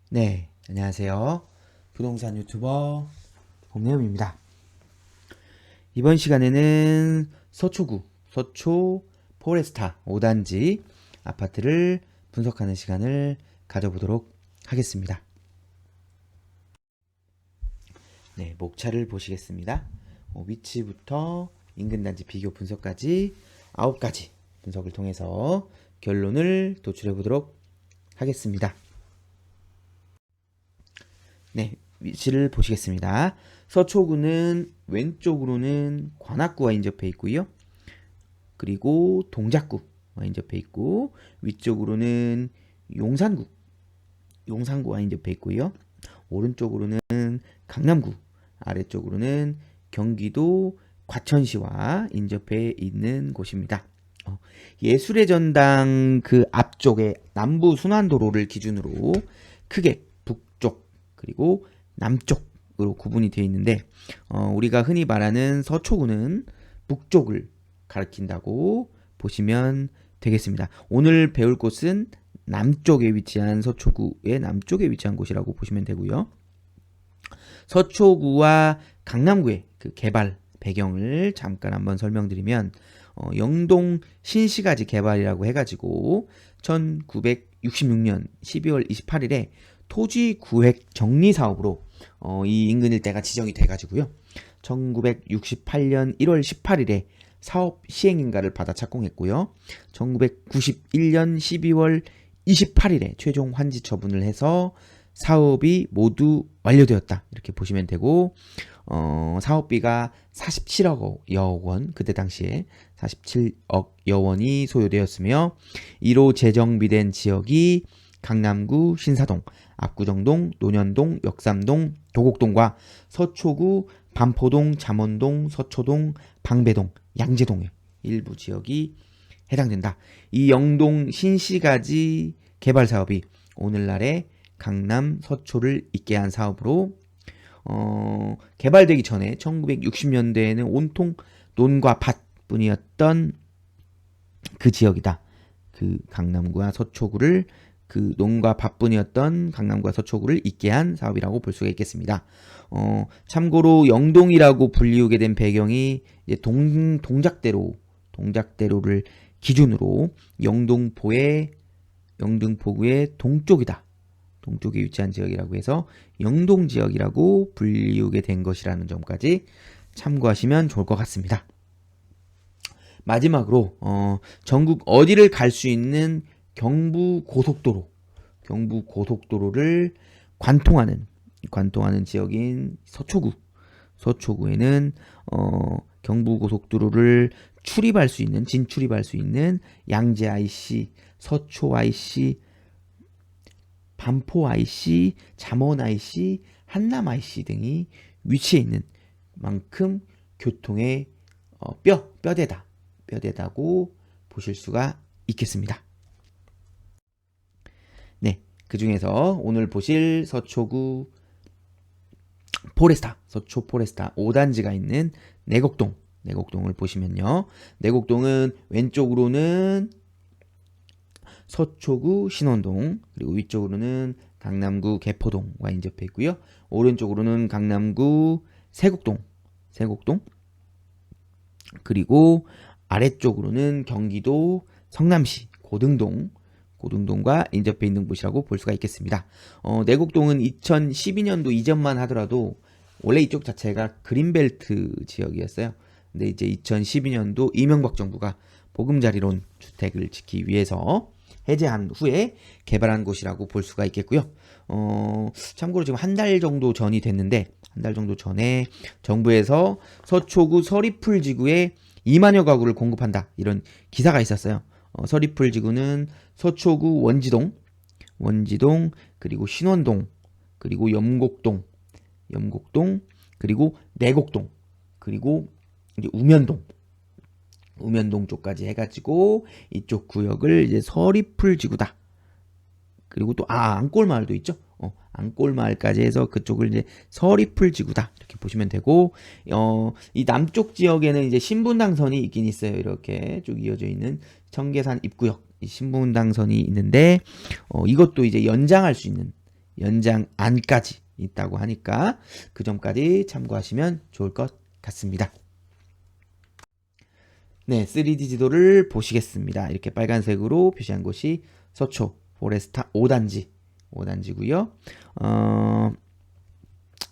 네, 안녕하세요. 부동산 유튜버 봄내음입니다. 이번 시간에는 서초구, 서초 포레스타 5단지 아파트를 분석하는 시간을 가져보도록 하겠습니다. 네, 목차를 보시겠습니다. 위치부터 인근 단지 비교 분석까지 9가지 분석을 통해서 결론을 도출해 보도록 하겠습니다. 네, 위치를 보시겠습니다. 서초구는 왼쪽으로는 관악구와 인접해 있고요. 그리고 동작구와 인접해 있고, 위쪽으로는 용산구와 인접해 있고요. 오른쪽으로는 강남구, 아래쪽으로는 경기도 과천시와 인접해 있는 곳입니다. 예술의 전당 그 앞쪽에 남부 순환도로를 기준으로 크게 북쪽 그리고 남쪽으로 구분이 되어 있는데, 우리가 흔히 말하는 서초구는 북쪽을 가리킨다고 보시면 되겠습니다. 오늘 배울 곳은 남쪽에 위치한 서초구의 남쪽에 위치한 곳이라고 보시면 되고요. 서초구와 강남구의 그 개발 배경을 잠깐 한번 설명드리면, 영동 신시가지 개발이라고 해가지고 1966년 12월 28일에 토지 구획 정리 사업으로 이 인근 일대가 지정이 돼가지고요. 1968년 1월 18일에 사업 시행인가를 받아 착공했고요. 1991년 12월 28일에 최종 환지 처분을 해서 사업이 모두 완료되었다, 이렇게 보시면 되고, 사업비가 47억 원, 그때 당시에 47억 원이 소요되었으며, 이로 재정비된 지역이 강남구 신사동, 압구정동, 논현동, 역삼동, 도곡동과 서초구, 반포동, 잠원동, 서초동, 방배동, 양재동의 일부 지역이 해당된다. 이 영동 신시가지 개발 사업이 오늘날의 강남 서초를 있게 한 사업으로, 개발되기 전에 1960년대에는 온통 논과 밭뿐이었던 그 지역이다. 그 강남구와 서초구를, 그 논과 밭뿐이었던 강남구와 서초구를 있게 한 사업이라고 볼 수가 있겠습니다. 참고로 영동이라고 불리우게 된 배경이 이제 동작대로를 기준으로 영등포구의 동쪽이다. 동쪽에 위치한 지역이라고 해서 영동지역이라고 불리우게 된 것이라는 점까지 참고하시면 좋을 것 같습니다. 마지막으로 전국 어디를 갈 수 있는 경부고속도로를 관통하는 지역인 서초구에는 경부고속도로를 진출입할 수 있는 양재 IC, 서초 IC, 반포 IC, 잠원 IC, 한남 IC 등이 위치해 있는 만큼 교통의 뼈대다고 보실 수가 있겠습니다. 네, 그 중에서 오늘 보실 서초 포레스타 5단지가 있는 내곡동을 보시면요. 내곡동은 왼쪽으로는 서초구 신원동, 그리고 위쪽으로는 강남구 개포동과 인접해 있고요. 오른쪽으로는 강남구 세곡동, 그리고 아래쪽으로는 경기도 성남시 고등동과 인접해 있는 곳이라고 볼 수가 있겠습니다. 내곡동은 2012년도 이전만 하더라도 원래 이쪽 자체가 그린벨트 지역이었어요. 근데 이제 2012년도 이명박 정부가 보금자리론 주택을 짓기 위해서 해제한 후에 개발한 곳이라고 볼 수가 있겠고요. 참고로 지금 한 달 정도 전이 됐는데, 한 달 정도 전에 정부에서 서초구 서리풀 지구에 2만여 가구를 공급한다, 이런 기사가 있었어요. 서리풀 지구는 서초구 원지동, 그리고 신원동, 그리고 염곡동, 그리고 내곡동, 그리고 이제 우면동 쪽까지 해가지고 이쪽 구역을 이제 서리풀 지구다. 그리고 또 안골마을도 있죠. 안골마을까지 해서 그쪽을 이제 서리풀 지구다, 이렇게 보시면 되고, 이 남쪽 지역에는 이제 신분당선이 있긴 있어요. 이렇게 쭉 이어져 있는 청계산 입구역, 이 신분당선이 있는데, 이것도 이제 연장할 수 있는 연장 안까지 있다고 하니까 그 점까지 참고하시면 좋을 것 같습니다. 네, 3D 지도를 보시겠습니다. 이렇게 빨간색으로 표시한 곳이 서초 포레스타 5단지고요.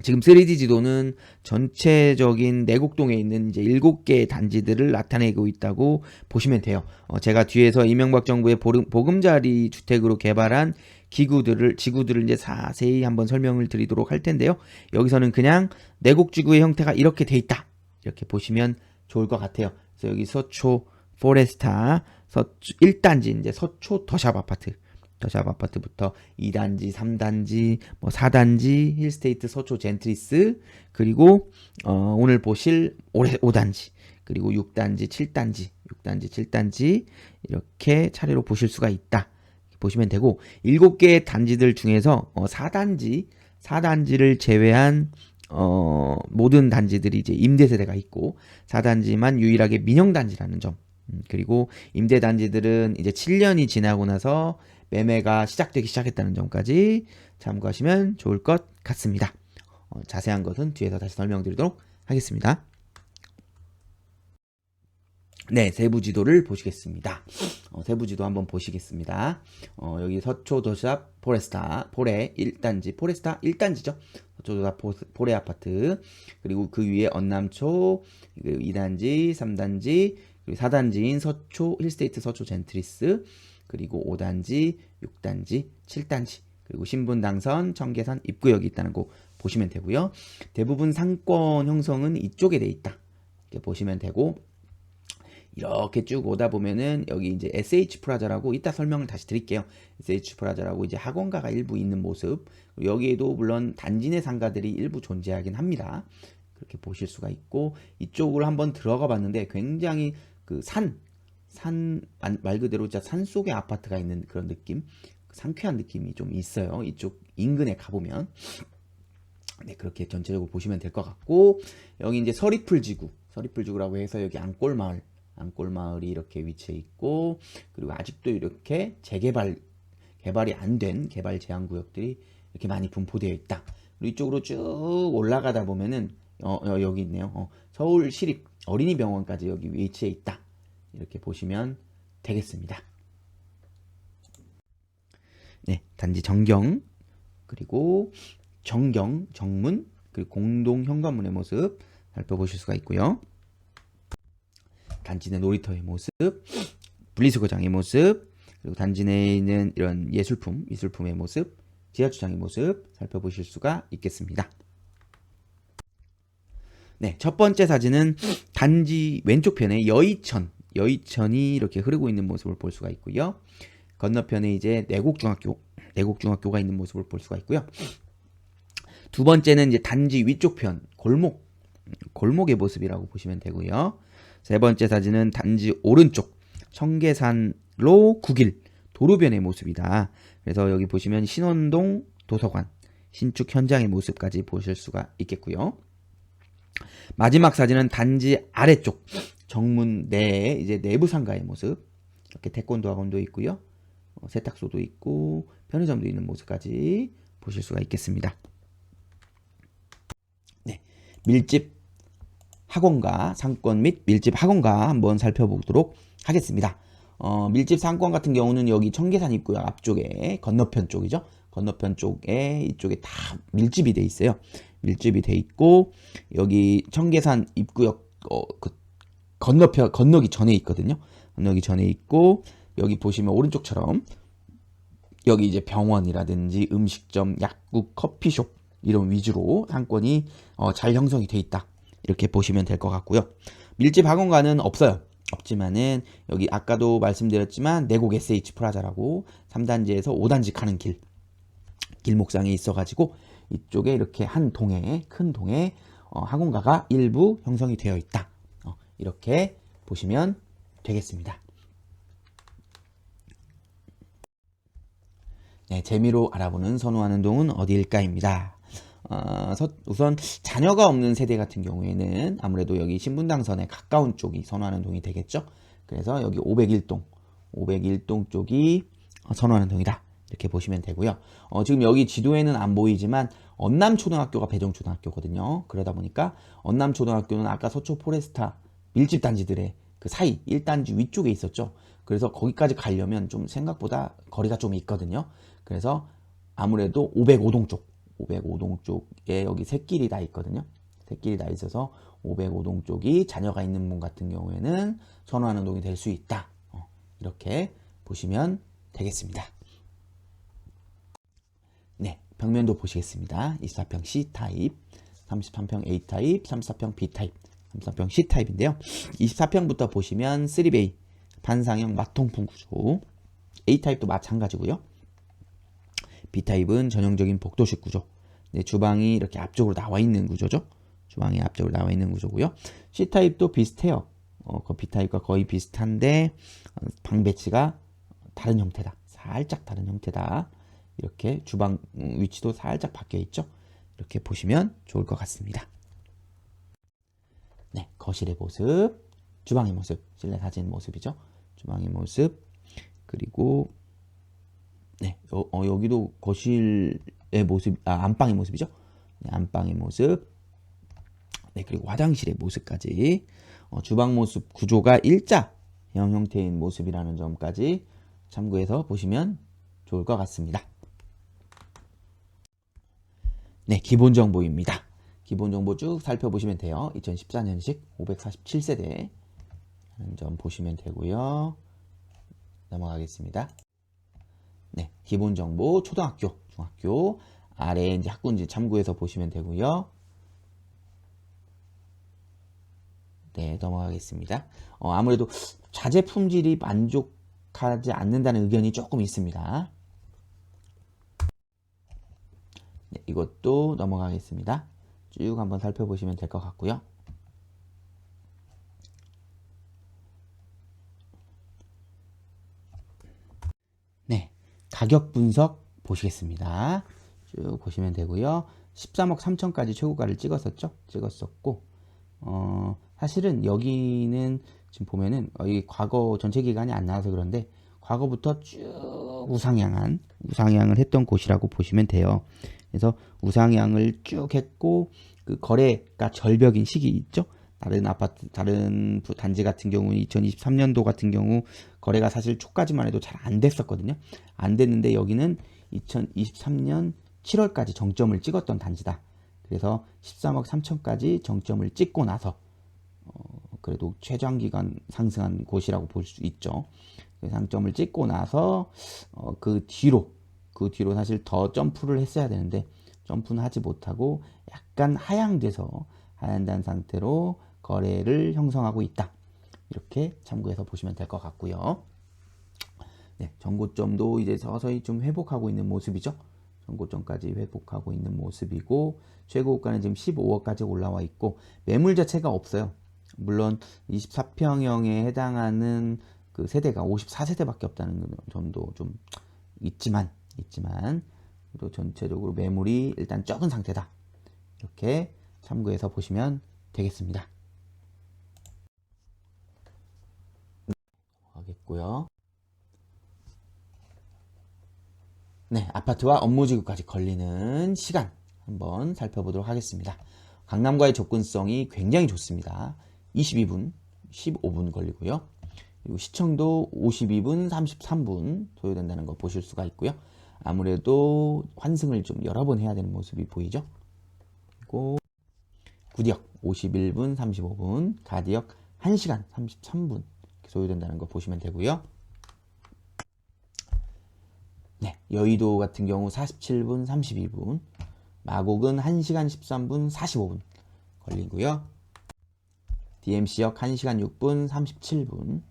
지금 3D 지도는 전체적인 내곡동에 있는 이제 7개의 단지들을 나타내고 있다고 보시면 돼요. 제가 뒤에서 이명박 정부의 보금자리 주택으로 개발한 지구들을 이제 자세히 한번 설명을 드리도록 할 텐데요. 여기서는 그냥 내곡지구의 형태가 이렇게 돼 있다. 이렇게 보시면 좋을 것 같아요. 그래서 여기 서초 포레스타 1단지 이제 서초 더샵 아파트부터 2단지, 3단지, 4단지, 힐스테이트 서초 젠트리스, 그리고 오늘 보실 5단지, 그리고 6단지, 7단지 이렇게 차례로 보실 수가 있다. 보시면 되고 7개의 단지들 중에서 4단지를 제외한 모든 단지들이 이제 임대세대가 있고 4단지만 유일하게 민영단지라는 점. 그리고 임대단지들은 이제 7년이 지나고 나서 매매가 시작되기 시작했다는 점까지 참고하시면 좋을 것 같습니다. 자세한 것은 뒤에서 다시 설명드리도록 하겠습니다. 네, 세부 지도를 보시겠습니다. 세부 지도 한번 보시겠습니다. 여기 서초 더샵 포레스타 1단지죠. 서초 더샵 포레 아파트, 그리고 그 위에 언남초 2단지, 3단지, 그리고 4단지인 서초 힐스테이트 서초 젠트리스, 그리고 5단지, 6단지, 7단지, 그리고 신분당선, 청계산 입구역이 있다는 거 보시면 되고요. 대부분 상권 형성은 이쪽에 돼 있다. 이렇게 보시면 되고, 이렇게 쭉 오다 보면은 여기 이제 SH 프라자라고 이따 설명을 다시 드릴게요. SH 프라자라고 이제 학원가가 일부 있는 모습, 여기에도 물론 단지 내 상가들이 일부 존재하긴 합니다. 그렇게 보실 수가 있고, 이쪽으로 한번 들어가 봤는데 굉장히 그 말 그대로 진짜 산 속에 아파트가 있는 그런 느낌, 상쾌한 느낌이 좀 있어요. 이쪽 인근에 가보면. 네, 그렇게 전체적으로 보시면 될 것 같고, 여기 이제 서리풀지구라고 해서 여기 안골마을이 이렇게 위치해 있고, 그리고 아직도 이렇게 개발이 안 된 개발 제한 구역들이 이렇게 많이 분포되어 있다. 그리고 이쪽으로 쭉 올라가다 보면은 여기 있네요. 서울시립 어린이병원까지 여기 위치해 있다. 이렇게 보시면 되겠습니다. 네, 단지 정경, 그리고 정문, 그리고 공동 현관문의 모습 살펴보실 수가 있고요. 단지 내 놀이터의 모습, 분리수거장의 모습, 그리고 단지 내에 있는 이런 미술품의 모습, 지하주차장의 모습 살펴보실 수가 있겠습니다. 네, 첫 번째 사진은 단지 왼쪽 편에 여의천이 이렇게 흐르고 있는 모습을 볼 수가 있고요. 건너편에 이제 내곡중학교가 있는 모습을 볼 수가 있고요. 두 번째는 이제 단지 위쪽 편 골목의 모습이라고 보시면 되고요. 세 번째 사진은 단지 오른쪽 청계산로 9길 도로변의 모습이다. 그래서 여기 보시면 신원동 도서관 신축 현장의 모습까지 보실 수가 있겠고요. 마지막 사진은 단지 아래쪽 정문 내에 이제 내부 상가의 모습, 이렇게 태권도 학원도 있고요, 세탁소도 있고 편의점도 있는 모습까지 보실 수가 있겠습니다. 네, 밀집 학원가 상권 및 밀집 학원가 한번 살펴보도록 하겠습니다. 밀집 상권 같은 경우는 여기 청계산 입구역 앞쪽에 건너편 쪽이죠. 건너편 쪽에 이쪽에 다 밀집이 돼 있어요. 밀집이 돼 있고, 여기 청계산 입구역 건너기 전에 있거든요. 건너기 전에 있고, 여기 보시면 오른쪽처럼 여기 이제 병원이라든지 음식점, 약국, 커피숍 이런 위주로 상권이 잘 형성이 돼 있다. 이렇게 보시면 될 것 같고요. 밀집 학원가는 없지만은 여기 아까도 말씀드렸지만 내곡 SH 프라자라고 3단지에서 5단지 가는 길목상에 있어가지고 이쪽에 이렇게 큰 동에 학원가가 일부 형성이 되어 있다. 이렇게 보시면 되겠습니다. 네, 재미로 알아보는 선호하는 동은 어디일까입니다. 우선 자녀가 없는 세대 같은 경우에는 아무래도 여기 신분당선에 가까운 쪽이 선호하는 동이 되겠죠. 그래서 여기 501동 쪽이 선호하는 동이다. 이렇게 보시면 되고요. 지금 여기 지도에는 안 보이지만 언남초등학교가 배정초등학교거든요. 그러다 보니까 언남초등학교는 아까 서초 포레스타 밀집 단지들의 그 사이 1단지 위쪽에 있었죠. 그래서 거기까지 가려면 좀 생각보다 거리가 좀 있거든요. 그래서 아무래도 505동 쪽에 여기 새길이 다 있거든요. 새길이 다 있어서 505동 쪽이 자녀가 있는 분 같은 경우에는 선호하는 동이 될 수 있다. 이렇게 보시면 되겠습니다. 네, 벽면도 보시겠습니다. 24평 C타입, 33평 A타입, 34평 B타입, 33평 C타입인데요. 24평부터 보시면 3베이, 반상형 막통풍 구조, A타입도 마찬가지고요. B타입은 전형적인 복도식 구조. 네, 주방이 이렇게 앞쪽으로 나와 있는 구조죠. 주방이 앞쪽으로 나와 있는 구조고요. C타입도 비슷해요. 그 B타입과 거의 비슷한데 방 배치가 다른 형태다. 살짝 다른 형태다. 이렇게 주방 위치도 살짝 바뀌어 있죠. 이렇게 보시면 좋을 것 같습니다. 네, 거실의 모습, 주방의 모습, 실내 사진 모습이죠. 주방의 모습, 그리고 네, 여기도 거실의 모습, 안방의 모습이죠. 네, 안방의 모습. 네, 그리고 화장실의 모습까지. 주방 모습 구조가 일자형 형태인 모습이라는 점까지 참고해서 보시면 좋을 것 같습니다. 네, 기본 정보입니다. 기본 정보 쭉 살펴보시면 돼요. 2014년식 547세대 라는 점 보시면 되고요. 넘어가겠습니다. 네, 기본 정보 초등학교, 중학교 아래에 이제 학군지 참고해서 보시면 되고요. 네, 넘어가겠습니다. 아무래도 자재 품질이 만족하지 않는다는 의견이 조금 있습니다. 네, 이것도 넘어가겠습니다. 쭉 한번 살펴보시면 될 것 같고요. 네, 가격 분석 보시겠습니다. 쭉 보시면 되고요. 13억 3천까지 최고가를 찍었었고 사실은 여기는 지금 보면은 이 과거 전체 기간이 안 나와서 그런데 과거부터 쭉 우상향을 했던 곳이라고 보시면 돼요. 그래서 우상향을 쭉 했고 그 거래가 절벽인 시기 있죠. 다른 아파트, 다른 단지 같은 경우는 2023년도 같은 경우 거래가 사실 초까지만 해도 잘 안 됐었거든요. 안 됐는데 여기는 2023년 7월까지 정점을 찍었던 단지다. 그래서 13억 3천까지 정점을 찍고 나서 그래도 최장기간 상승한 곳이라고 볼 수 있죠. 그 상점을 찍고 나서 그 뒤로 사실 더 점프를 했어야 되는데 점프는 하지 못하고 약간 하향된 상태로 거래를 형성하고 있다. 이렇게 참고해서 보시면 될 것 같고요. 네, 전고점도 이제 서서히 좀 회복하고 있는 모습이죠. 전고점까지 회복하고 있는 모습이고 최고가는 지금 15억까지 올라와 있고 매물 자체가 없어요. 물론 24평형에 해당하는 그 세대가 54세대밖에 없다는 점도 좀 있지만 또 전체적으로 매물이 일단 적은 상태다. 이렇게 참고해서 보시면 되겠습니다. 하겠고요. 네, 아파트와 업무지구까지 걸리는 시간 한번 살펴보도록 하겠습니다. 강남과의 접근성이 굉장히 좋습니다. 22분, 15분 걸리고요. 그리고 시청도 52분, 33분 소요된다는 거 보실 수가 있고요. 아무래도 환승을 좀 여러 번 해야 되는 모습이 보이죠. 그리고 구디역 51분, 35분, 가디역 1시간 33분 소요된다는 거 보시면 되고요. 네, 여의도 같은 경우 47분, 32분, 마곡은 1시간 13분, 45분 걸리고요. DMC역 1시간 6분, 37분,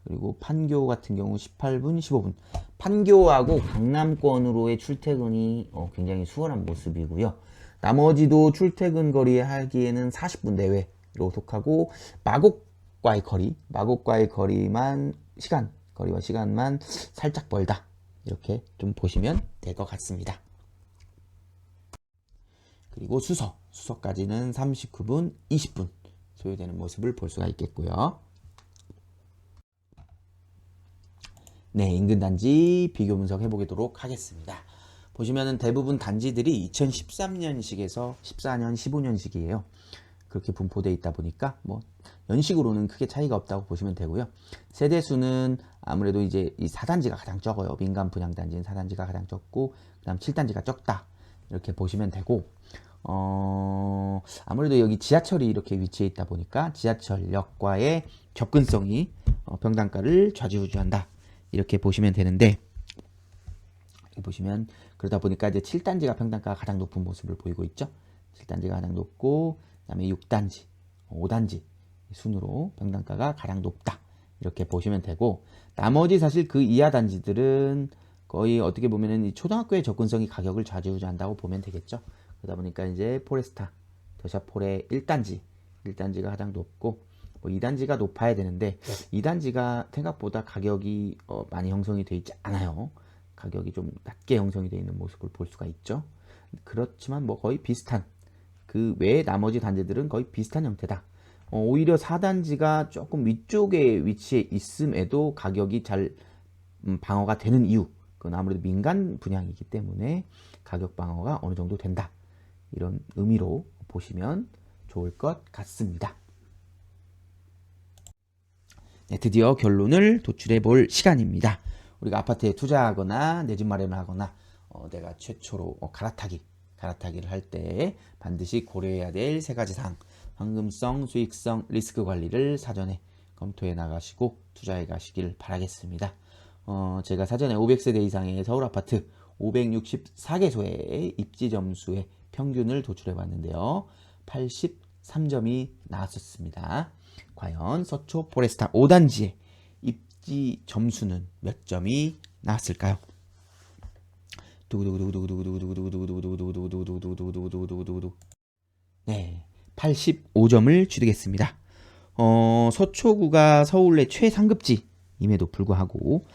그리고 판교 같은 경우 18분, 15분. 판교하고 강남권으로의 출퇴근이 굉장히 수월한 모습이고요. 나머지도 출퇴근 거리에 하기에는 40분 내외로 속하고 마곡과의 거리만 거리와 시간만 살짝 멀다. 이렇게 좀 보시면 될 것 같습니다. 그리고 수서까지는 39분, 20분 소요되는 모습을 볼 수가 있겠고요. 네, 인근 단지 비교 분석해 보도록 하겠습니다. 보시면은 대부분 단지들이 2013년식에서 14년, 15년식이에요. 그렇게 분포되어 있다 보니까 뭐 연식으로는 크게 차이가 없다고 보시면 되고요. 세대수는 아무래도 이제 이 4단지가 가장 적어요. 민간 분양 단지는 4단지가 가장 적고 그다음 7단지가 적다. 이렇게 보시면 되고 아무래도 여기 지하철이 이렇게 위치해 있다 보니까 지하철역과의 접근성이 평당가를 좌지우지한다. 이렇게 보시면 되는데 여기 보시면 그러다 보니까 이제 7단지가 평당가가 가장 높은 모습을 보이고 있죠. 7단지가 가장 높고 그다음에 6단지, 5단지 순으로 평당가가 가장 높다. 이렇게 보시면 되고 나머지 사실 그 이하 단지들은 거의 어떻게 보면은 이 초등학교의 접근성이 가격을 좌지우지한다고 보면 되겠죠. 그러다 보니까 이제 포레스타, 더샤폴의 1단지가 가장 높고 뭐 2단지가 높아야 되는데 2단지가 생각보다 가격이 많이 형성이 되어 있지 않아요. 가격이 좀 낮게 형성이 되어 있는 모습을 볼 수가 있죠. 그렇지만 뭐 거의 비슷한 그 외에 나머지 단지들은 거의 비슷한 형태다. 오히려 4단지가 조금 위쪽에 위치해 있음에도 가격이 잘 방어가 되는 이유, 그건 아무래도 민간 분양이기 때문에 가격 방어가 어느 정도 된다. 이런 의미로 보시면 좋을 것 같습니다. 네, 드디어 결론을 도출해 볼 시간입니다. 우리가 아파트에 투자하거나 내 집 마련을 하거나 내가 최초로 갈아타기를 할 때 반드시 고려해야 될 세 가지 사항, 황금성, 수익성, 리스크 관리를 사전에 검토해 나가시고 투자해 가시길 바라겠습니다. 제가 사전에 500세대 이상의 서울 아파트 564개소의 입지 점수의 평균을 도출해 봤는데요. 83점이 나왔었습니다. 과연 서초 포레스타 5단지의 입지 점수는 몇 점이 나왔을까요? 네, 85점을 취득했습니다. 서초구가 서울 내 최상급지임에도 불구하고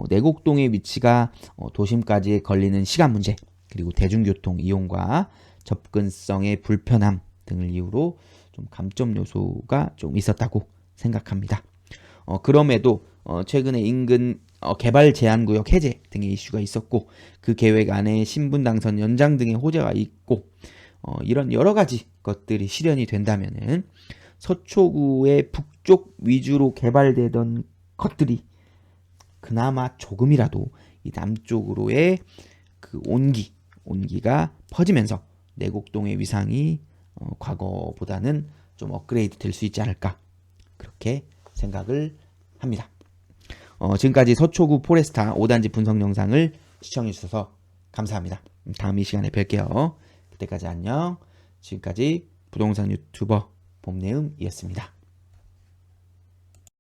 내곡동의 위치가 도심까지 걸리는 시간 문제, 그리고 대중교통 이용과 접근성의 불편함 등을 이유로 좀 감점 요소가 좀 있었다고 생각합니다. 그럼에도 최근에 인근 개발 제한구역 해제 등의 이슈가 있었고 그 계획 안에 신분 당선 연장 등의 호재가 있고 이런 여러 가지 것들이 실현이 된다면은 서초구의 북쪽 위주로 개발되던 것들이 그나마 조금이라도 이 남쪽으로의 그 온기가 퍼지면서 내곡동의 위상이 과거보다는 좀 업그레이드 될 수 있지 않을까, 그렇게 생각을 합니다. 지금까지 서초구 포레스타 5단지 분석 영상을 시청해 주셔서 감사합니다. 다음 이 시간에 뵐게요. 그때까지 안녕. 지금까지 부동산 유튜버 봄내음이었습니다.